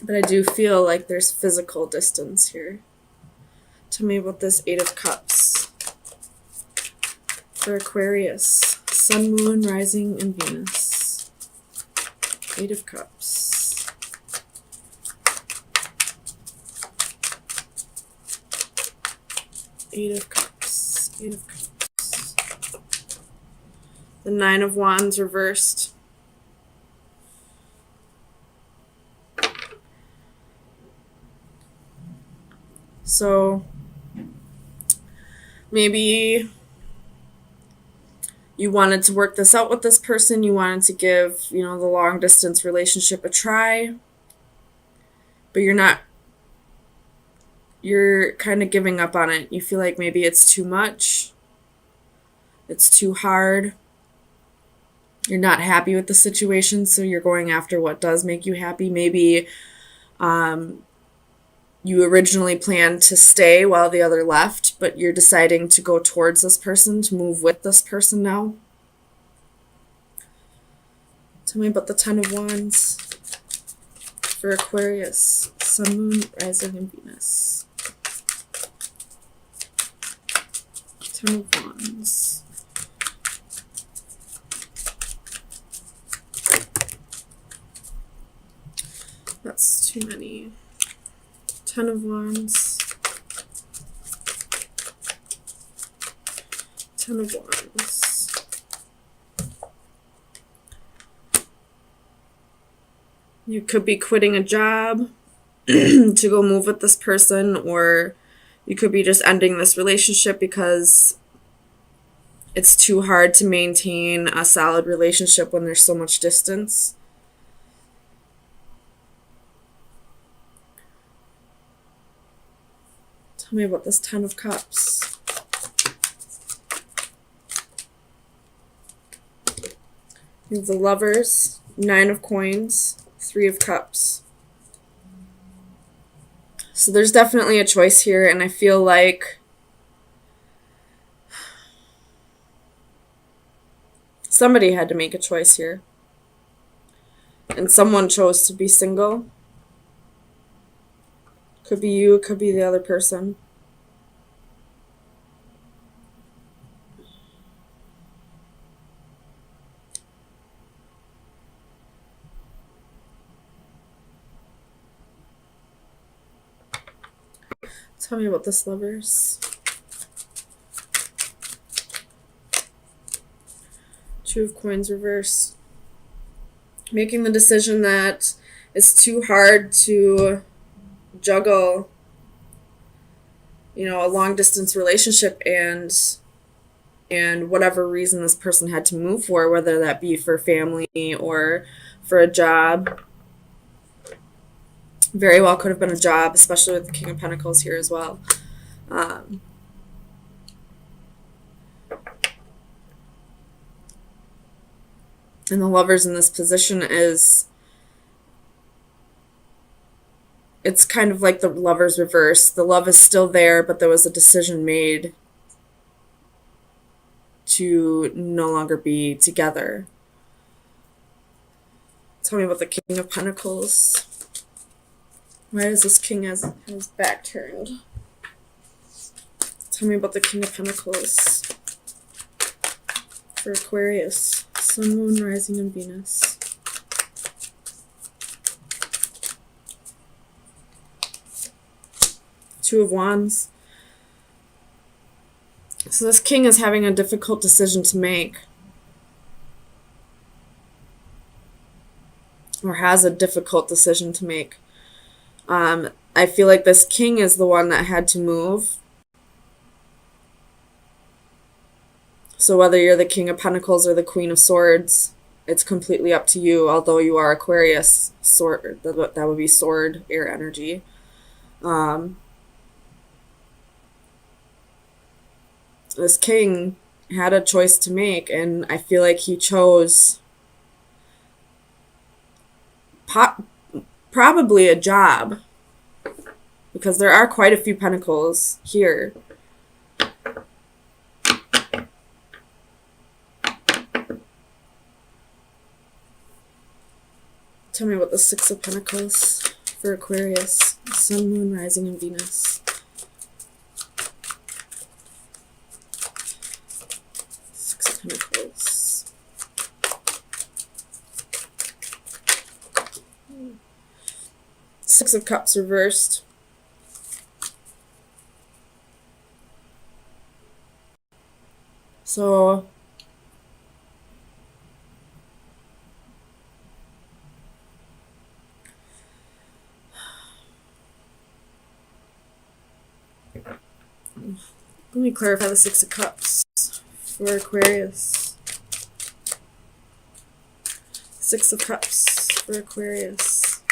But I do feel like there's physical distance here. Tell me about this Eight of Cups for Aquarius. Sun, Moon, Rising, and Venus. Eight of Cups. Eight of Cups. Eight of Cups. The Nine of Wands reversed. So maybe you wanted to work this out with this person. You wanted to give, the long distance relationship a try. But you're kind of giving up on it. You feel like maybe it's too much. It's too hard. You're not happy with the situation, so you're going after what does make you happy. Maybe you originally planned to stay while the other left, but you're deciding to go towards this person, to move with this person now. Tell me about the Ten of Wands for Aquarius. Sun, Moon, Rising, and Venus. Ten of Wands. That's too many. Ten of Wands. Ten of Wands. You could be quitting a job to go move with this person, or you could be just ending this relationship because it's too hard to maintain a solid relationship when there's so much distance. Tell me about this Ten of Cups. You have the Lovers, Nine of Coins, Three of Cups. So there's definitely a choice here, and I feel like somebody had to make a choice here. And someone chose to be single. Could be you, could be the other person. Tell me about this, Lovers. Two of Coins reversed. Making the decision that it's too hard to juggle, a long distance relationship and whatever reason this person had to move for, whether that be for family or for a job. Very well could have been a job, especially with the King of Pentacles here as well. And the Lovers in this position it's kind of like the Lovers reverse. The love is still there, but there was a decision made to no longer be together. Tell me about the King of Pentacles. Why does this king have his back turned? Tell me about the King of Pentacles for Aquarius. Sun, Moon, Rising, and Venus. Two of Wands. So this king is having a difficult decision to make. Or has a difficult decision to make. I feel like this king is the one that had to move. So whether you're the King of Pentacles or the Queen of Swords, it's completely up to you. Although you are Aquarius, sword, that would be sword, air energy. This king had a choice to make, and I feel like he chose probably a job, because there are quite a few pentacles here. Tell me about the Six of Pentacles for Aquarius. Sun, Moon, Rising, and Venus. Six of Pentacles. Six of Cups reversed. So let me clarify the Six of Cups for Aquarius. Six of Cups for Aquarius.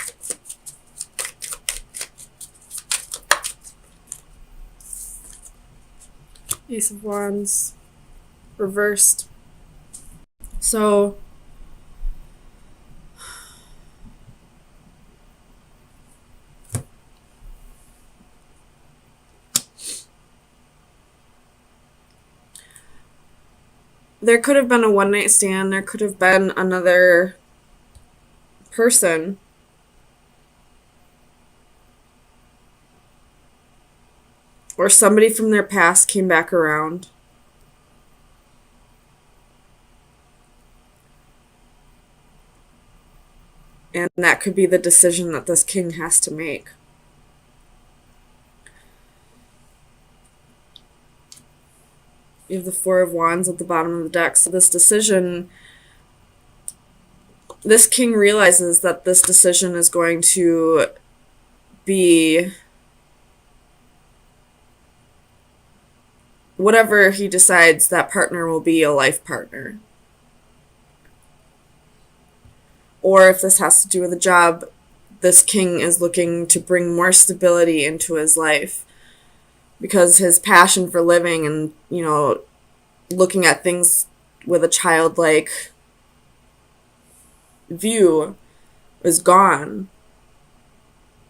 Ace of Wands reversed. So there could have been a one-night stand. There could have been another person. Or somebody from their past came back around. And that could be the decision that this king has to make. You have the Four of Wands at the bottom of the deck. So this decision, this king realizes that this decision is going to be whatever he decides, that partner will be a life partner. Or if this has to do with a job, this king is looking to bring more stability into his life. Because his passion for living and, looking at things with a childlike view is gone.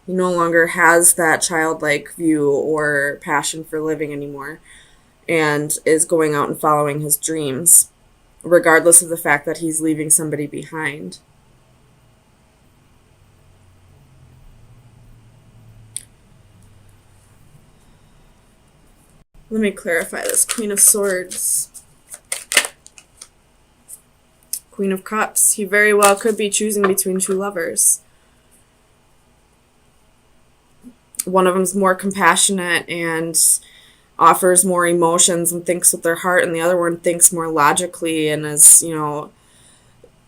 He no longer has that childlike view or passion for living anymore, and is going out and following his dreams, regardless of the fact that he's leaving somebody behind. Let me clarify this. Queen of Swords. Queen of Cups. He very well could be choosing between two lovers. One of them's more compassionate and offers more emotions and thinks with their heart, and the other one thinks more logically and is,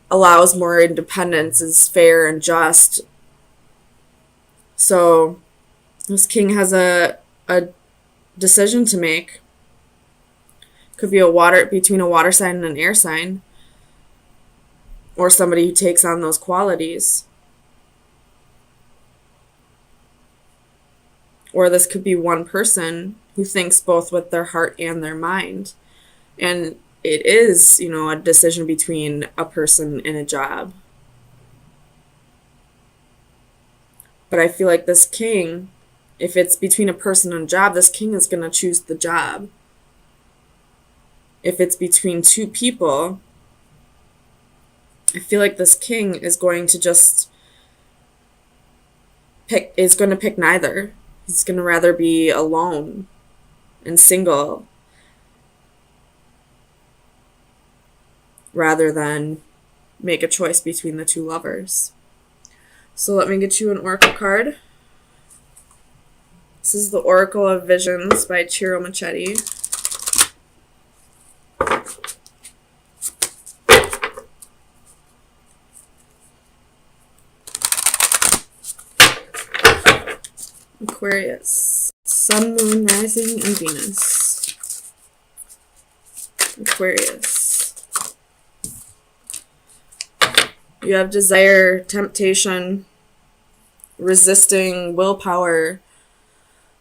allows more independence, is fair and just. So this king has a decision to make. Could be between a water sign and an air sign, or somebody who takes on those qualities. Or this could be one person who thinks both with their heart and their mind. And it is, a decision between a person and a job. But I feel like this king, if it's between a person and a job, this king is going to choose the job. If it's between two people, I feel like this king is going to pick neither. He's going to rather be alone and single rather than make a choice between the two lovers. So let me get you an oracle card. This is the Oracle of Visions by Ciro Machete. Aquarius. Sun, Moon, Rising, and Venus. Aquarius. You have desire, temptation, resisting, willpower.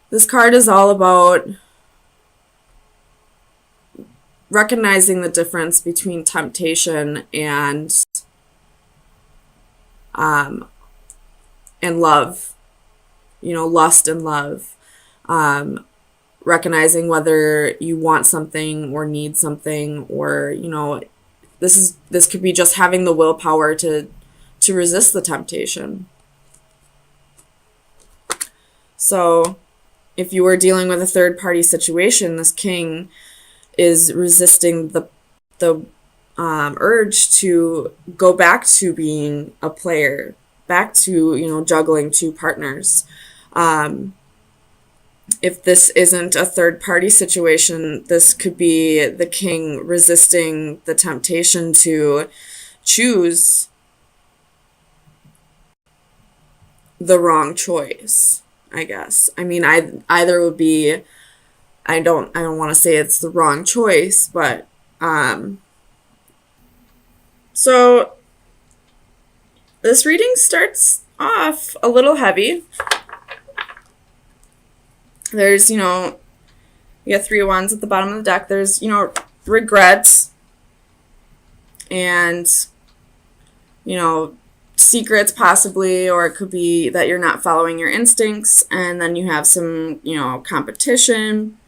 This card is all about recognizing the difference between temptation and love. Lust and love. Recognizing whether you want something or need something, or this could be just having the willpower to resist the temptation. So if you were dealing with a third party situation, this king is resisting the urge to go back to being a player, back to, juggling two partners. If this isn't a third party situation, this could be the king resisting the temptation to choose the wrong choice, I guess. I mean, either would be, I don't want to say it's the wrong choice, but so this reading starts off a little heavy. There's, you got 3 of Wands at the bottom of the deck. There's, regrets and, secrets possibly, or it could be that you're not following your instincts, and then you have some, competition.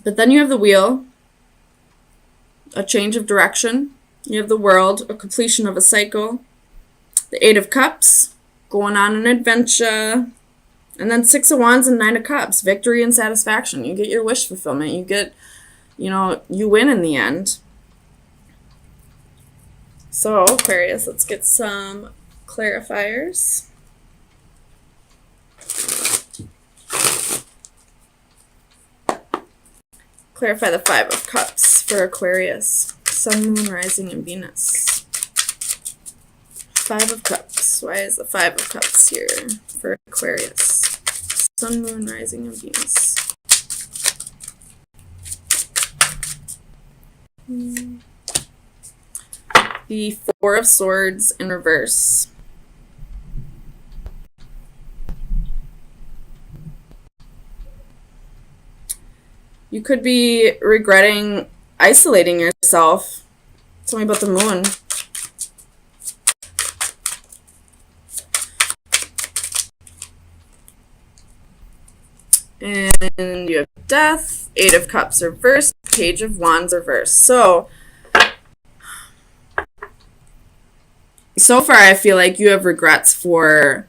But then you have the Wheel, a change of direction. You have the World, a completion of a cycle. The 8 of Cups, going on an adventure. And then 6 of Wands and 9 of Cups, victory and satisfaction. You get your wish fulfillment. You get, you win in the end. So, Aquarius, let's get some clarifiers. Clarify the 5 of Cups for Aquarius. Sun, Moon, Rising, and Venus. 5 of Cups. Why is the 5 of Cups here for Aquarius? Sun, Moon, Rising, and Venus. The 4 of Swords in reverse. You could be regretting isolating yourself. Tell me about the Moon. And you have Death, 8 of Cups reversed, Page of Wands reversed. So far I feel like you have regrets for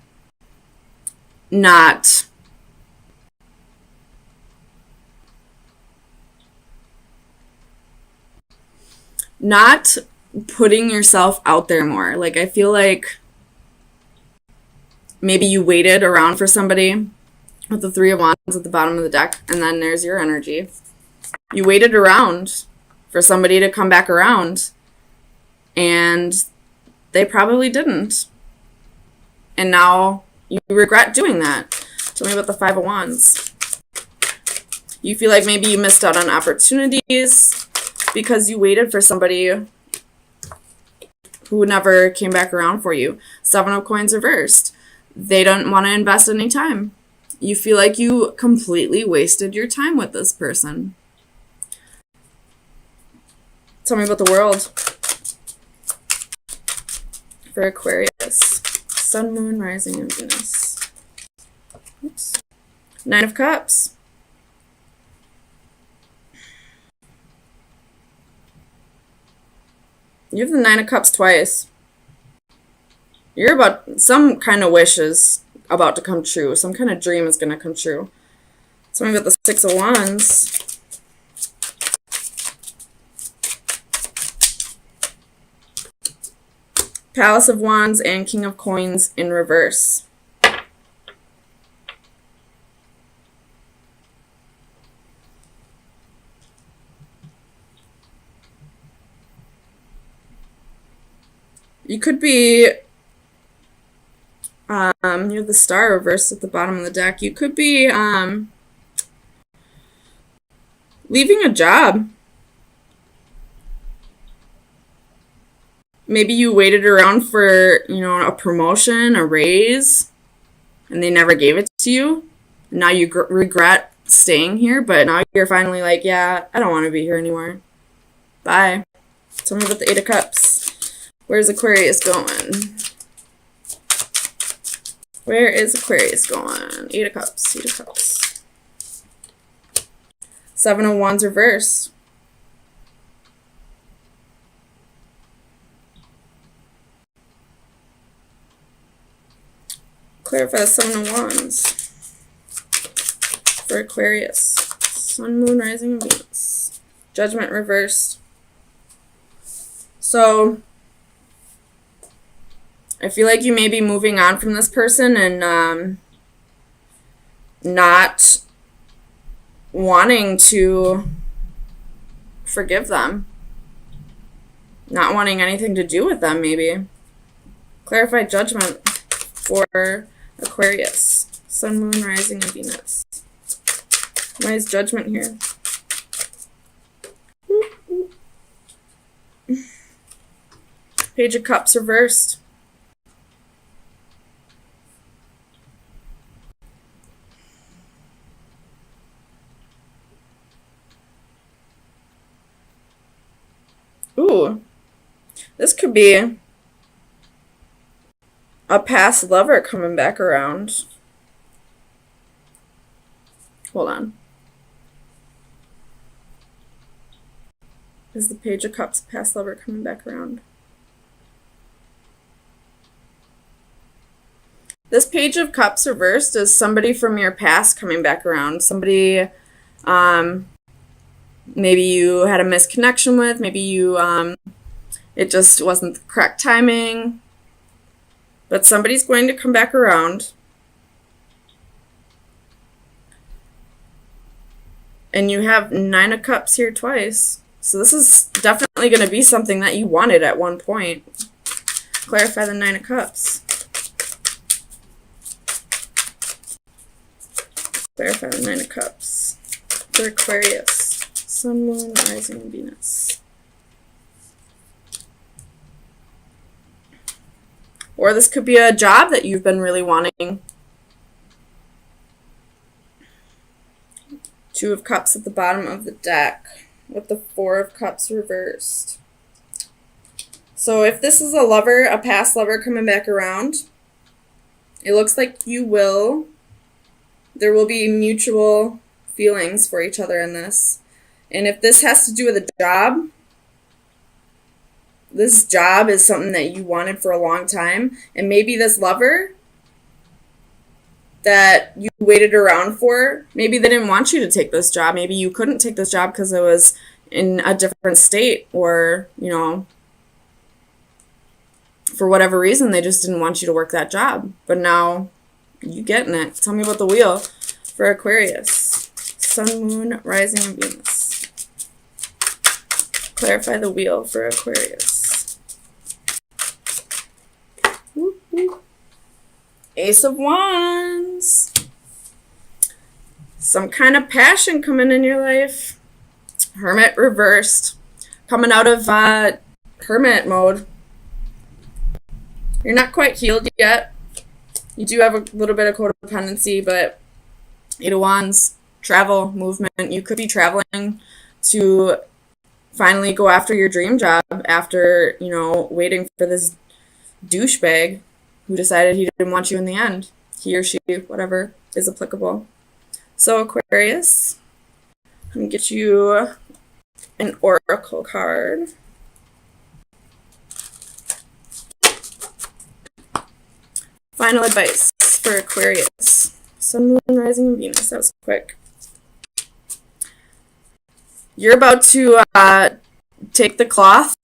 not putting yourself out there more. Like, I feel like maybe you waited around for somebody with the 3 of Wands at the bottom of the deck, and then there's your energy. You waited around for somebody to come back around, and they probably didn't. And now you regret doing that. Tell me about the 5 of Wands. You feel like maybe you missed out on opportunities because you waited for somebody who never came back around for you. 7 of Coins reversed. They don't want to invest any time. You feel like you completely wasted your time with this person. Tell me about the World for Aquarius. Sun, Moon, Rising, and Venus. Oops. 9 of Cups. You have the 9 of Cups twice. You're about, some kind of wish is about to come true. Some kind of dream is going to come true. Tell me about the 6 of Wands. Palace of Wands and King of Coins in reverse. You could be, you have the Star reversed at the bottom of the deck. You could be leaving a job. Maybe you waited around for, a promotion, a raise, and they never gave it to you. Now you regret staying here, but now you're finally like, yeah, I don't want to be here anymore. Bye. Tell me about the 8 of Cups. Where's Aquarius going? Where is Aquarius going? 8 of Cups, 8 of Cups. 7 of Wands reversed. Clarify the 7 of Wands. for Aquarius. Sun, Moon, Rising, and Venus. Judgment reversed. So I feel like you may be moving on from this person and not wanting to forgive them. Not wanting anything to do with them, maybe. Clarify judgment for Aquarius. Sun, Moon, Rising, and Venus. Why is judgment here? Page of Cups reversed. Ooh. This could be a past lover coming back around. Hold on. Is the Page of Cups past lover coming back around? This Page of Cups reversed is somebody from your past coming back around. Somebody maybe you had a misconnection with. Maybe you it just wasn't the correct timing. But somebody's going to come back around. And you have 9 of Cups here twice. So this is definitely going to be something that you wanted at one point. Clarify the 9 of Cups. Clarify the 9 of Cups for Aquarius. Sun, Moon, Rising, and Venus. Or this could be a job that you've been really wanting. 2 of Cups at the bottom of the deck with the 4 of Cups reversed. So if this is a lover, a past lover coming back around, it looks like there will be mutual feelings for each other in this. And if this has to do with a job, this job is something that you wanted for a long time. And maybe this lover that you waited around for, maybe they didn't want you to take this job. Maybe you couldn't take this job because it was in a different state, or, for whatever reason, they just didn't want you to work that job. But now you getting it. Tell me about the wheel for Aquarius. Sun, Moon, Rising, and Venus. Clarify the wheel for Aquarius. Woo-hoo. Ace of Wands. Some kind of passion coming in your life. Hermit reversed. Coming out of hermit mode. You're not quite healed yet. You do have a little bit of codependency, but 8 of Wands, travel, movement. You could be traveling to finally go after your dream job after, waiting for this douchebag who decided he didn't want you in the end. He or she, whatever is applicable. So Aquarius, I'm going to get you an oracle card. Final advice for Aquarius. Sun, Moon, Rising, and Venus. That was quick. You're about to take the cloth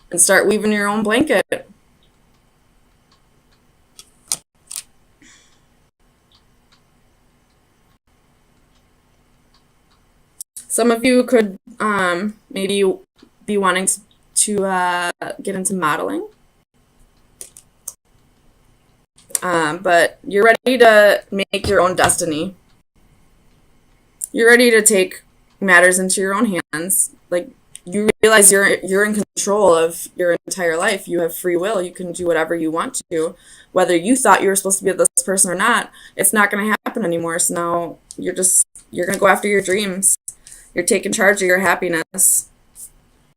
and start weaving your own blanket. Some of you could maybe be wanting to get into modeling. But you're ready to make your own destiny. You're ready to take matters into your own hands. Like, you realize you're in control of your entire life. You have free will. You can do whatever you want to. Whether you thought you were supposed to be with this person or not, it's not going to happen anymore. So now you're going to go after your dreams. You're taking charge of your happiness.